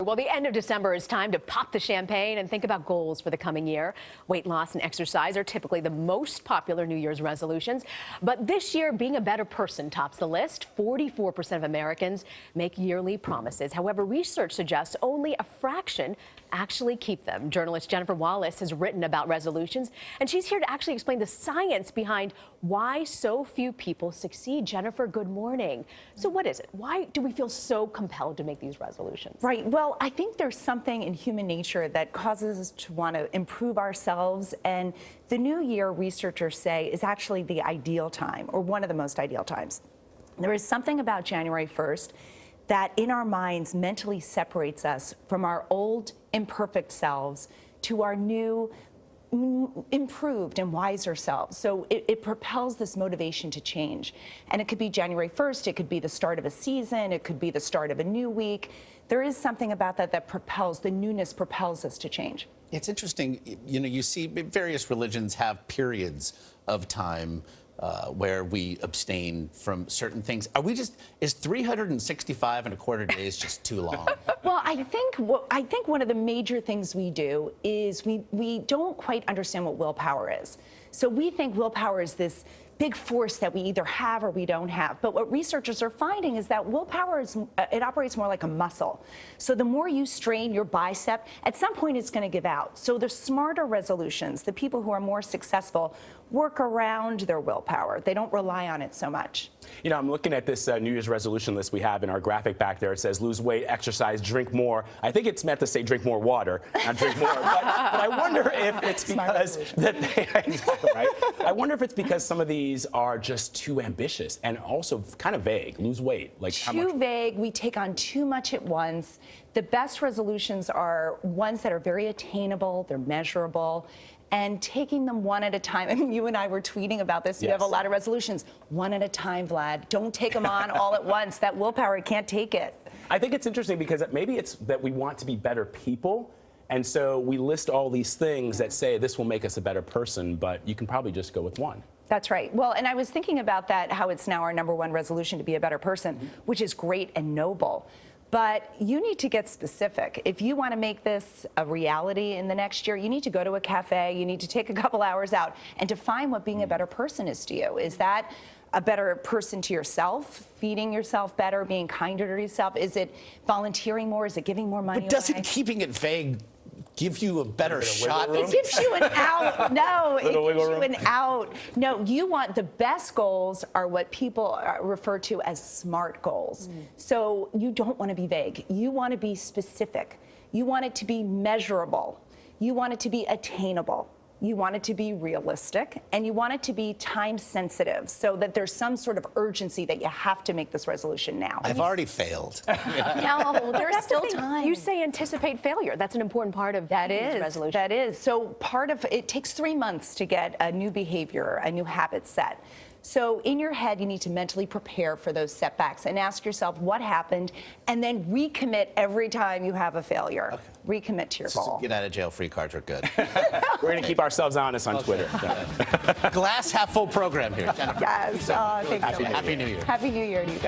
Well, the end of December is time to pop the champagne and think about goals for the coming year. Weight loss and exercise are typically the most popular New Year's resolutions. But this year, being a better person tops the list. 44% of Americans make yearly promises. However, research suggests only a fraction actually keep them. Journalist Jennifer Wallace has written about resolutions, and she's here to actually explain the science behind why so few people succeed. Jennifer, good morning. So what is it? Why do we feel so compelled to make these resolutions? Right. Well, I think there's something in human nature that causes us to want to improve ourselves. And the new year, researchers say, is actually the ideal time, or one of the most ideal times. There is something about January 1st that in our minds mentally separates us from our old imperfect selves to our new improved and wiser selves. So it propels this motivation to change. And it could be January 1st, it could be the start of a season, it could be the start of a new week. There is something about that that propels, the newness propels us to change. It's interesting, you see various religions have periods of time where we abstain from certain things. Is 365 and a quarter days just too long? Well, I think one of the major things we do is we don't quite understand what willpower is. So we think willpower is this big force that we either have or we don't have. But what researchers are finding is that willpower it operates more like a muscle. So the more you strain your bicep, at some point it's going to give out. So the smarter resolutions, the people who are more successful, work around their willpower. They don't rely on it so much. I'm looking at this New Year's resolution list we have in our graphic back there. It says lose weight, exercise, drink more. I think it's meant to say drink more water, not drink more. But I wonder if it's because exactly right. I wonder if it's because some of these are just too ambitious and also kind of vague. Lose weight, like how much? Too vague. We take on too much at once. The best resolutions are ones that are very attainable. They're measurable. And taking them one at a time. I mean, you and I were tweeting about this. Yes. You have a lot of resolutions. One at a time, Vlad. Don't take them on all at once. That willpower can't take it. I think it's interesting because maybe it's that we want to be better people. And so we list all these things that say this will make us a better person, but you can probably just go with one. That's right. Well, and I was thinking about that, how it's now our #1 resolution to be a better person, which is great and noble. But you need to get specific. If you want to make this a reality in the next year, you need to go to a cafe, you need to take a couple hours out and define what being a better person is to you. Is that a better person to yourself, feeding yourself better, being kinder to yourself? Is it volunteering more? Is it giving more money But doesn't away? keeping it vague give you a better shot? It gives you an out. No, it gives you an out. No, you want the best goals are what people refer to as SMART goals. So you don't want to be vague. You want to be specific. You want it to be measurable. You want it to be attainable. You want it to be realistic, and you want it to be time sensitive so that there's some sort of urgency that you have to make this resolution now. I've already failed. No, there's still time. You say anticipate failure. That's an important part of these resolutions. That is. So part of it takes 3 months to get a new behavior, a new habit set. So in your head, you need to mentally prepare for those setbacks and ask yourself what happened, and then recommit every time you have a failure. Okay. Recommit to your goal. Get out of jail free cards are good. We're going to keep ourselves honest on Twitter. Glass half full program here, Jennifer. Yes. Thank you. Happy New Year. Happy New Year to you guys.